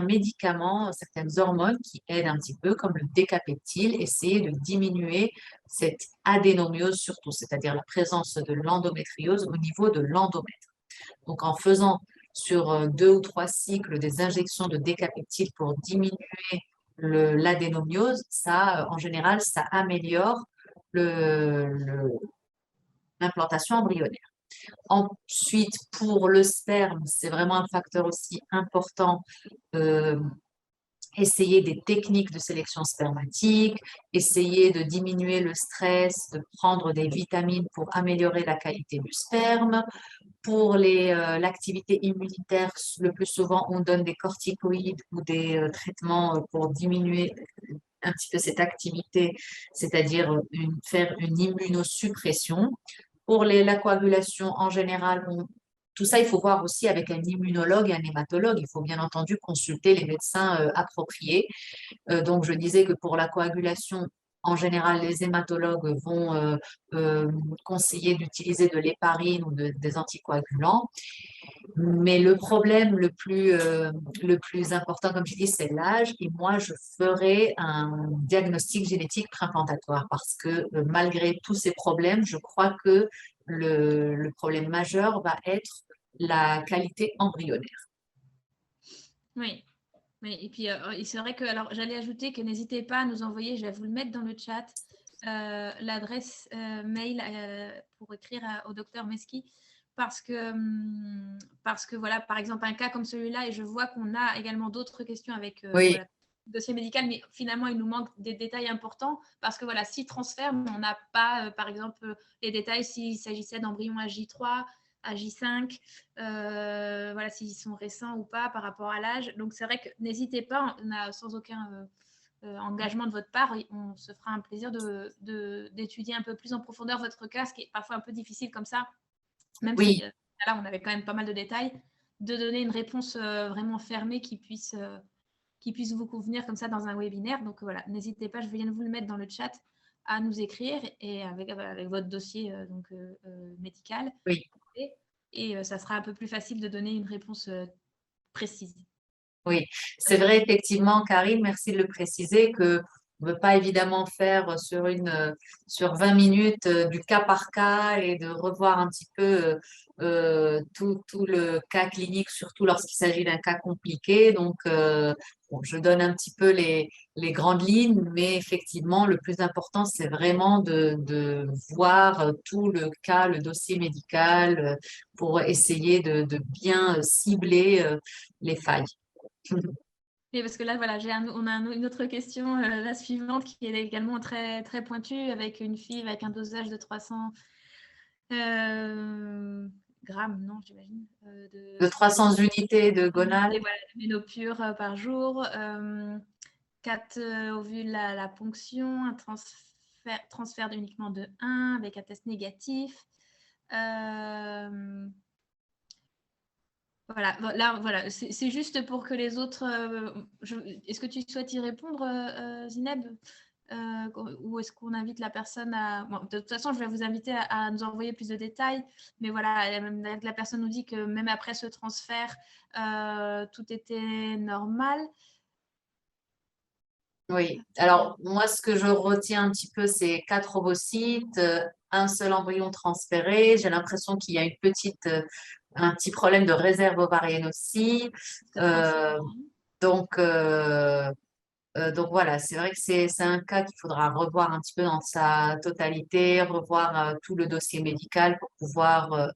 médicaments, certaines hormones qui aident un petit peu, comme le décapeptyle, essayer de diminuer cette adénomiose surtout, c'est-à-dire la présence de l'endométriose au niveau de l'endomètre. Donc, en faisant sur 2 ou 3 cycles des injections de décapeptyle pour diminuer l'adénomiose, ça, en général, ça améliore l'implantation embryonnaire. Ensuite, pour le sperme, c'est vraiment un facteur aussi important. euh, Essayer des techniques de sélection spermatique, essayer de diminuer le stress, de prendre des vitamines pour améliorer la qualité du sperme. Pour l'activité immunitaire, le plus souvent, on donne des corticoïdes ou des traitements pour diminuer un petit peu cette activité, c'est-à-dire faire une immunosuppression. Pour la coagulation, en général, tout ça, il faut voir aussi avec un immunologue et un hématologue. Il faut bien entendu consulter les médecins appropriés. Donc, je disais que pour la coagulation, en général, les hématologues vont conseiller d'utiliser de l'héparine ou des anticoagulants. Mais le problème le plus important, comme je dis, c'est l'âge. Et moi, je ferai un diagnostic génétique préimplantatoire parce que malgré tous ces problèmes, je crois que le problème majeur va être la qualité embryonnaire. Oui. Oui, et puis c'est vrai que, alors j'allais ajouter que n'hésitez pas à nous envoyer, je vais vous le mettre dans le chat, l'adresse mail pour écrire au docteur Meski, parce que voilà, par exemple, un cas comme celui-là, et je vois qu'on a également d'autres questions avec Oui, voilà, dossier médical, mais finalement, il nous manque des détails importants, parce que voilà, 6 transferts, mais on n'a pas, par exemple, les détails s'il s'agissait d'embryons AJ3, AJ5, voilà, s'ils sont récents ou pas par rapport à l'âge. Donc, c'est vrai que n'hésitez pas, on a sans aucun engagement de votre part, on se fera un plaisir d'étudier un peu plus en profondeur votre cas, ce qui est parfois un peu difficile comme ça, même si oui, là, on avait quand même pas mal de détails, de donner une réponse vraiment fermée qui puisse vous convenir comme ça dans un webinaire. Donc, voilà, n'hésitez pas, je viens de vous le mettre dans le chat, à nous écrire et avec votre dossier médical. oui. Et ça sera un peu plus facile de donner une réponse précise. Oui, c'est vrai effectivement, Karine, merci de le préciser, que On ne veut pas évidemment faire sur 20 minutes du cas par cas et de revoir un petit peu tout le cas clinique, surtout lorsqu'il s'agit d'un cas compliqué. Donc, bon, je donne un petit peu les grandes lignes, mais effectivement, le plus important, c'est vraiment de voir tout le cas, le dossier médical, pour essayer de bien cibler les failles. Et parce que là, voilà, on a une autre question, la suivante, qui est également très, très pointue, avec une FIV avec un dosage de 300 grammes, non, j'imagine, De 300 unités de gonal. voilà, de ménopure par jour, 4 ovules à la ponction, un transfert uniquement de 1 avec un test négatif. Voilà, là, voilà, c'est juste pour que les autres. Est-ce que tu souhaites y répondre, Zineb? Ou est-ce qu'on invite la personne à. Bon, de toute façon, je vais vous inviter à nous envoyer plus de détails, mais voilà, la personne nous dit que même après ce transfert, tout était normal. Oui, alors moi, ce que je retiens un petit peu, c'est 4 ovocytes, un seul embryon transféré. J'ai l'impression qu'il y a un petit problème de réserve ovarienne aussi. C'est possible. Euh, donc voilà, c'est vrai que c'est un cas qu'il faudra revoir un petit peu dans sa totalité, revoir tout le dossier médical pour pouvoir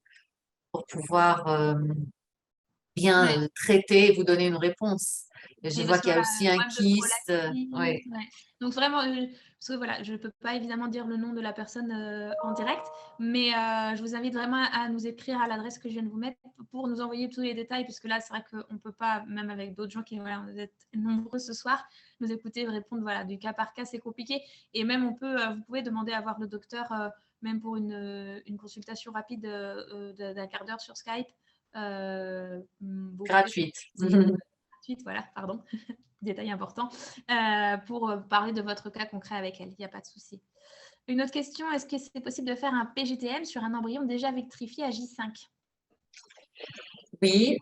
bien Ouais. traiter et vous donner une réponse. Et je Et vois parce que qu'il y a voilà, aussi un problème de kyste. prolactine. Ouais. Ouais. Donc vraiment, parce que voilà, je ne peux pas évidemment dire le nom de la personne en direct, mais je vous invite vraiment à nous écrire à l'adresse que je viens de vous mettre pour nous envoyer tous les détails, puisque là, c'est vrai qu'on ne peut pas, même avec d'autres gens qui, voilà, vous êtes nombreux ce soir, nous écouter répondre voilà, du cas par cas, c'est compliqué. Et même, vous pouvez demander à voir le docteur, même pour une consultation rapide d'un quart d'heure sur Skype. Vous pouvez Gratuite. gratuite, voilà, pardon, détail important, pour parler de votre cas concret avec elle. Il n'y a pas de souci. Une autre question, est-ce que c'est possible de faire un PGTM sur un embryon déjà vitrifié à J5? Oui,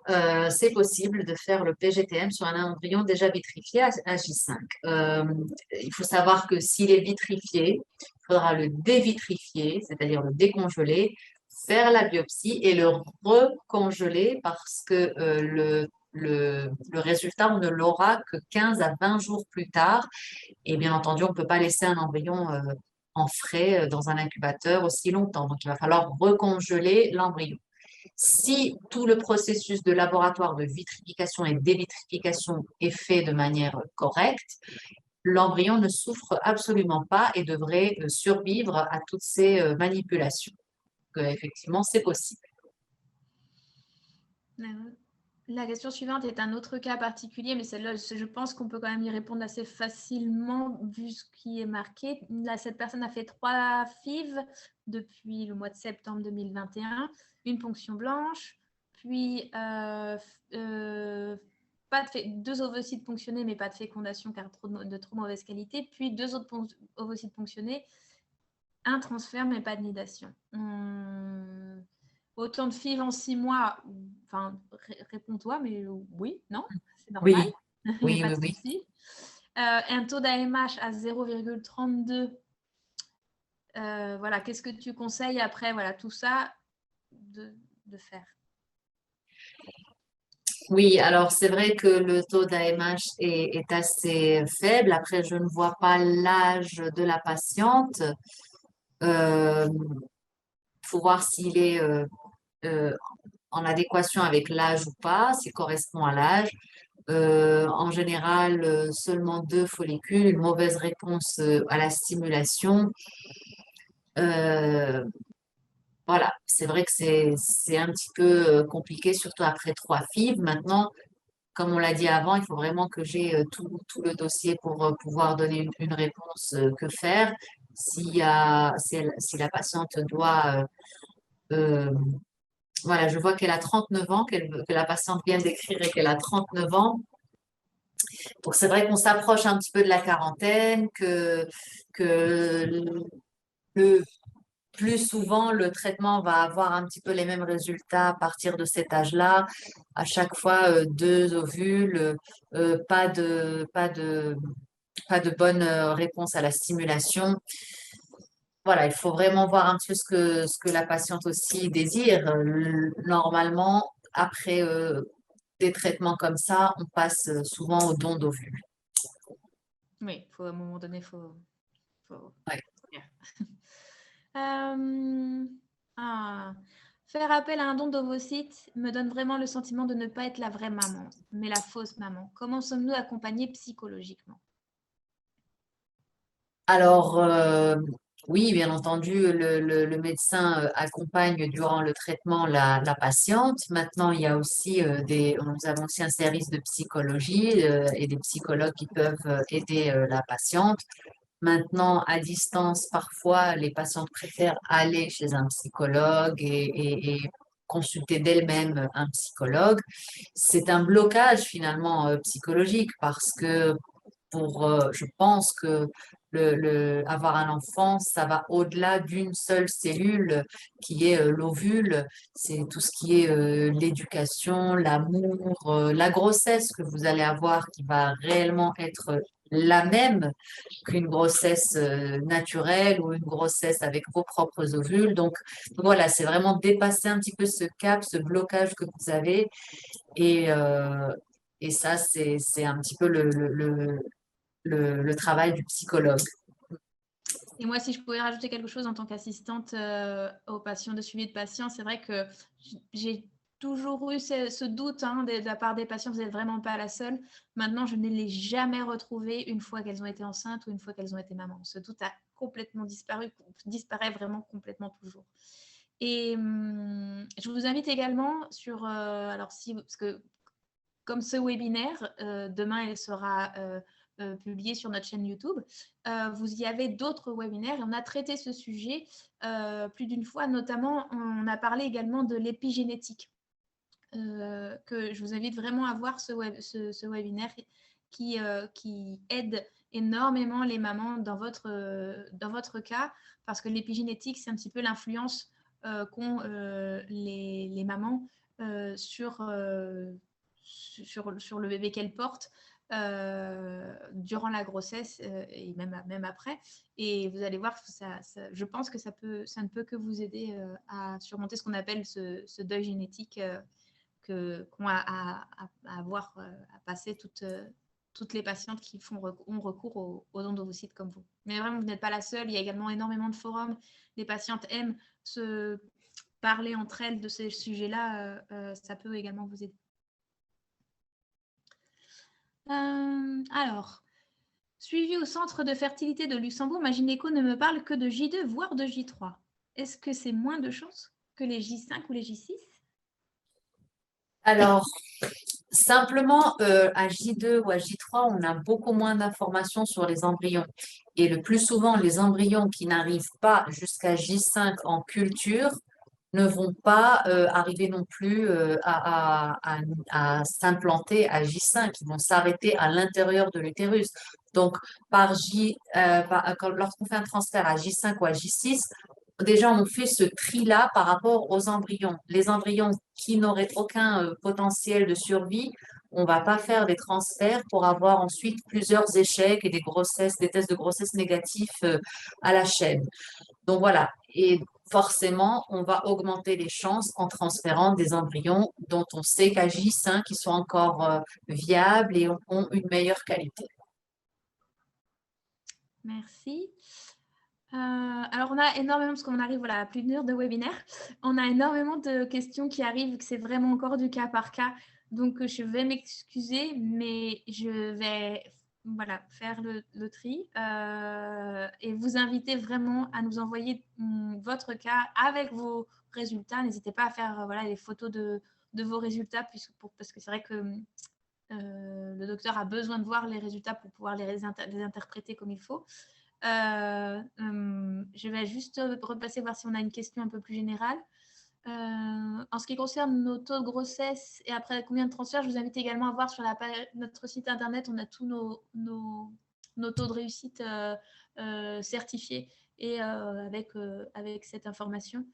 c'est possible de faire le PGTM sur un embryon déjà vitrifié à J5. Il faut savoir que s'il est vitrifié, il faudra le dévitrifier, c'est-à-dire le décongeler, faire la biopsie et le recongeler parce que le résultat, on ne l'aura que 15 à 20 jours plus tard. Et bien entendu, on ne peut pas laisser un embryon en frais dans un incubateur aussi longtemps. Donc, il va falloir recongeler l'embryon. Si tout le processus de laboratoire de vitrification et dévitrification est fait de manière correcte, l'embryon ne souffre absolument pas et devrait survivre à toutes ces manipulations. Effectivement, c'est possible. La question suivante est un autre cas particulier, mais celle-là, je pense qu'on peut quand même y répondre assez facilement vu ce qui est marqué. Là, cette personne a fait 3 FIV depuis le mois de septembre 2021, une ponction blanche, puis pas de 2 ovocytes ponctionnés, mais pas de fécondation car de trop mauvaise qualité, puis 2 autres ovocytes ponctionnés, un transfert, mais pas de nidation. Autant de FIV en 6 mois, enfin, réponds-toi, mais oui, non, c'est normal, Oui, il n'y a oui, pas oui, de oui. souci. Un taux d'AMH à 0,32, voilà, qu'est-ce que tu conseilles après voilà, tout ça de faire? Oui, alors c'est vrai que le taux d'AMH est assez faible. Après, je ne vois pas l'âge de la patiente. Il faut voir s'il est euh, en adéquation avec l'âge ou pas, s'il correspond à l'âge. En général, seulement 2 follicules, une mauvaise réponse à la stimulation. Euh, voilà, c'est vrai que c'est un petit peu compliqué, surtout après 3 FIV. Maintenant, comme on l'a dit avant, il faut vraiment que j'ai tout le dossier pour pouvoir donner une réponse. Que faire si la patiente doit voilà, je vois qu'elle a 39 ans, que la patiente vient d'écrire et qu'elle a 39 ans. Donc, c'est vrai qu'on s'approche un petit peu de la quarantaine, que le plus souvent, le traitement va avoir un petit peu les mêmes résultats à partir de cet âge-là. À chaque fois, 2 ovules, pas de pas de bonne réponse à la stimulation. Voilà, il faut vraiment voir un petit peu ce que la patiente aussi désire. Normalement, après des traitements comme ça, on passe souvent au don d'ovules. Oui, faut, à un moment donné, faut... Ouais. Faire appel à un don d'ovocytes me donne vraiment le sentiment de ne pas être la vraie maman, mais la fausse maman. Comment sommes-nous accompagnés psychologiquement? Alors, oui, bien entendu, le médecin accompagne durant le traitement la patiente. Maintenant, il y a aussi nous avons aussi un service de psychologie et des psychologues qui peuvent aider la patiente. Maintenant, à distance, parfois, les patientes préfèrent aller chez un psychologue et consulter d'elles-mêmes un psychologue. C'est un blocage finalement psychologique parce que je pense que avoir un enfant, ça va au-delà d'une seule cellule qui est l'ovule. C'est tout ce qui est l'éducation, l'amour, la grossesse que vous allez avoir qui va réellement être la même qu'une grossesse naturelle ou une grossesse avec vos propres ovules. Donc voilà, c'est vraiment dépasser un petit peu ce cap, ce blocage que vous avez. Et, euh, et ça, c'est un petit peu le travail du psychologue. Et moi, si je pouvais rajouter quelque chose en tant qu'assistante aux patients, de suivi de patients, c'est vrai que j'ai toujours eu ce doute de la part des patients, vous n'êtes vraiment pas la seule. Maintenant, je ne les jamais retrouvées une fois qu'elles ont été enceintes ou une fois qu'elles ont été mamans. Ce doute a complètement disparu, disparaît vraiment complètement toujours. Et je vous invite également sur, alors si, parce que comme ce webinaire, demain, il sera publié sur notre chaîne YouTube. Vous y avez d'autres webinaires et on a traité ce sujet plus d'une fois. Notamment, on a parlé également de l'épigénétique, que je vous invite vraiment à voir ce webinaire qui aide énormément les mamans dans votre cas, parce que l'épigénétique, c'est un petit peu l'influence qu'ont les mamans sur le bébé qu'elle porte durant la grossesse et même après. Et vous allez voir, je pense que ça ne peut que vous aider à surmonter ce qu'on appelle ce deuil génétique qu'ont à avoir à passer toutes les patientes qui ont recours aux dons d'ovocytes comme vous. Mais vraiment, vous n'êtes pas la seule. Il y a également énormément de forums. Les patientes aiment se parler entre elles de ces sujets-là. Ça peut également vous aider. Alors, suivi au centre de fertilité de Luxembourg, ma gynéco ne me parle que de J2, voire de J3. Est-ce que c'est moins de chances que les J5 ou les J6? Alors, simplement, à J2 ou à J3, on a beaucoup moins d'informations sur les embryons. Et le plus souvent, les embryons qui n'arrivent pas jusqu'à J5 en culture ne vont pas arriver non plus à s'implanter à J5. Ils vont s'arrêter à l'intérieur de l'utérus. Donc, lorsqu'on fait un transfert à J5 ou à J6, déjà, on fait ce tri-là par rapport aux embryons. Les embryons qui n'auraient aucun potentiel de survie, on ne va pas faire des transferts pour avoir ensuite plusieurs échecs et des tests de grossesse négatifs à la chaîne. Donc voilà. Et forcément, on va augmenter les chances en transférant des embryons dont on sait qu'à J5, ils sont encore viables et ont une meilleure qualité. Merci. Alors, on a énormément, parce qu'on arrive à plus d'une heure de webinaire, on a énormément de questions qui arrivent, que c'est vraiment encore du cas par cas. Donc, je vais m'excuser, mais je vais faire le tri et vous inviter vraiment à nous envoyer votre cas avec vos résultats. N'hésitez pas à faire les photos de vos résultats, parce que c'est vrai que le docteur a besoin de voir les résultats pour pouvoir les interpréter comme il faut. Je vais juste repasser voir si on a une question un peu plus générale. En ce qui concerne nos taux de grossesse et après combien de transferts, je vous invite également à voir sur notre site internet, on a tous nos taux de réussite certifiés et avec cette information.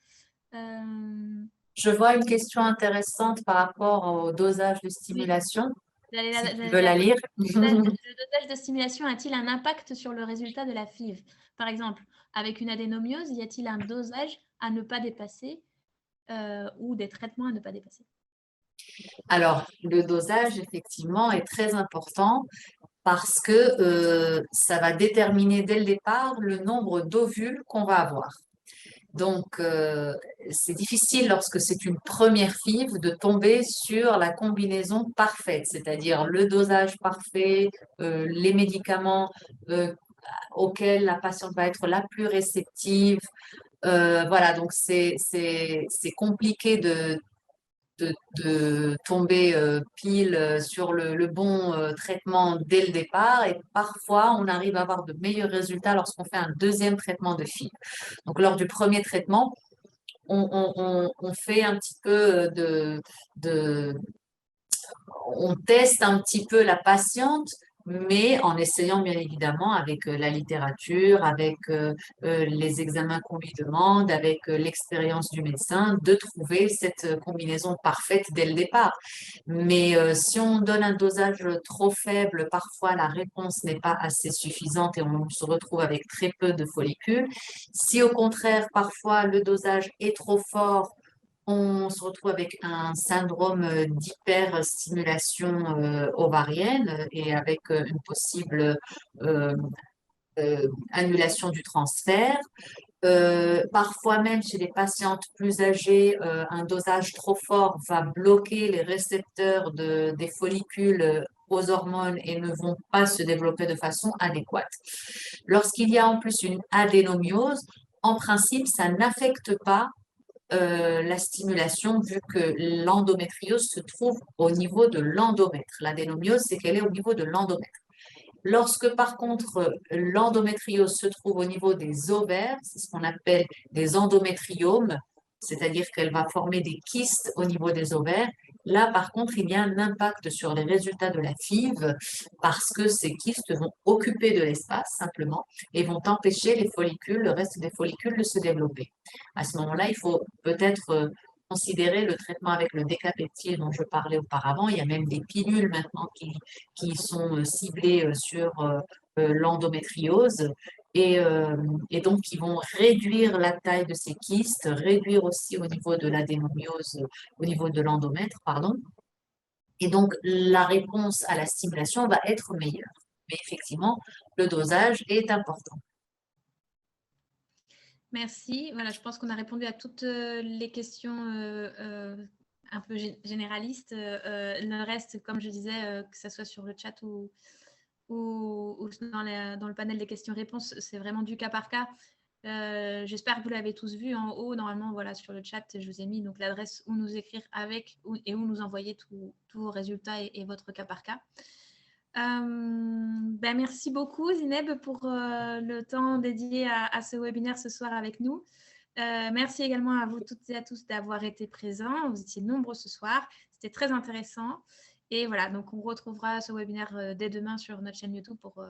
Je vois une question intéressante par rapport au dosage de Oui. stimulation. Si tu veux la lire. Le dosage de stimulation a-t-il un impact sur le résultat de la FIV? Par exemple, avec une adénomiose, y a-t-il un dosage à ne pas dépasser ou des traitements à ne pas dépasser? Alors, le dosage, effectivement, est très important parce que ça va déterminer dès le départ le nombre d'ovules qu'on va avoir. Donc, c'est difficile lorsque c'est une première FIV de tomber sur la combinaison parfaite, c'est-à-dire le dosage parfait, les médicaments auxquels la patiente va être la plus réceptive. Voilà, donc c'est compliqué de tomber pile sur le bon traitement dès le départ et parfois on arrive à avoir de meilleurs résultats lorsqu'on fait un deuxième traitement de FIV. Donc lors du premier traitement, on fait un petit peu on teste un petit peu la patiente, mais en essayant bien évidemment avec la littérature, avec les examens qu'on lui demande, avec l'expérience du médecin, de trouver cette combinaison parfaite dès le départ. Mais si on donne un dosage trop faible, parfois la réponse n'est pas assez suffisante et on se retrouve avec très peu de follicules. Si au contraire, parfois le dosage est trop fort, on se retrouve avec un syndrome d'hyperstimulation ovarienne et avec une possible euh, annulation du transfert. Parfois même chez les patientes plus âgées, un dosage trop fort va bloquer les récepteurs des follicules aux hormones et ne vont pas se développer de façon adéquate. Lorsqu'il y a en plus une adénomiose, en principe, ça n'affecte pas la stimulation vu que l'endométriose se trouve au niveau de l'endomètre. L'adénomiose, c'est qu'elle est au niveau de l'endomètre. Lorsque par contre l'endométriose se trouve au niveau des ovaires, c'est ce qu'on appelle des endométriomes, c'est-à-dire qu'elle va former des kystes au niveau des ovaires. Là, par contre, il y a un impact sur les résultats de la FIV parce que ces kystes vont occuper de l'espace simplement et vont empêcher les follicules, le reste des follicules de se développer. À ce moment-là, il faut peut-être considérer le traitement avec le décapeptyle dont je parlais auparavant. Il y a même des pilules maintenant qui sont ciblées sur l'endométriose et donc qui vont réduire la taille de ces kystes, réduire aussi au niveau de l'adénomiose, au niveau de l'endomètre, pardon. Et donc la réponse à la stimulation va être meilleure. Mais effectivement, le dosage est important. Merci. Voilà, je pense qu'on a répondu à toutes les questions un peu généralistes. Le reste, comme je disais, que ce soit sur le chat ou dans le panel des questions-réponses, c'est vraiment du cas par cas. J'espère que vous l'avez tous vu en haut. Normalement, voilà, sur le chat, je vous ai mis donc l'adresse où nous écrire avec et où nous envoyer tous vos résultats et votre cas par cas. Merci beaucoup Zineb pour le temps dédié à ce webinaire ce soir avec nous. Merci également à vous toutes et à tous d'avoir été présents. Vous étiez nombreux ce soir. C'était très intéressant. Et voilà, donc on retrouvera ce webinaire dès demain sur notre chaîne YouTube pour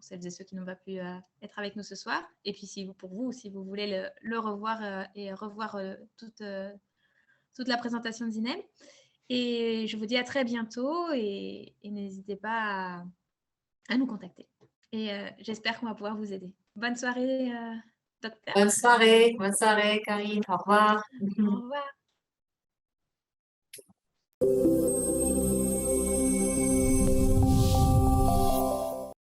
celles et ceux qui n'ont pas pu être avec nous ce soir. Et puis pour vous, si vous voulez le revoir et revoir toute la présentation de Zineb. Et je vous dis à très bientôt et n'hésitez pas à nous contacter. Et j'espère qu'on va pouvoir vous aider. Bonne soirée, docteur. Bonne soirée, Karine. Au revoir. Au revoir.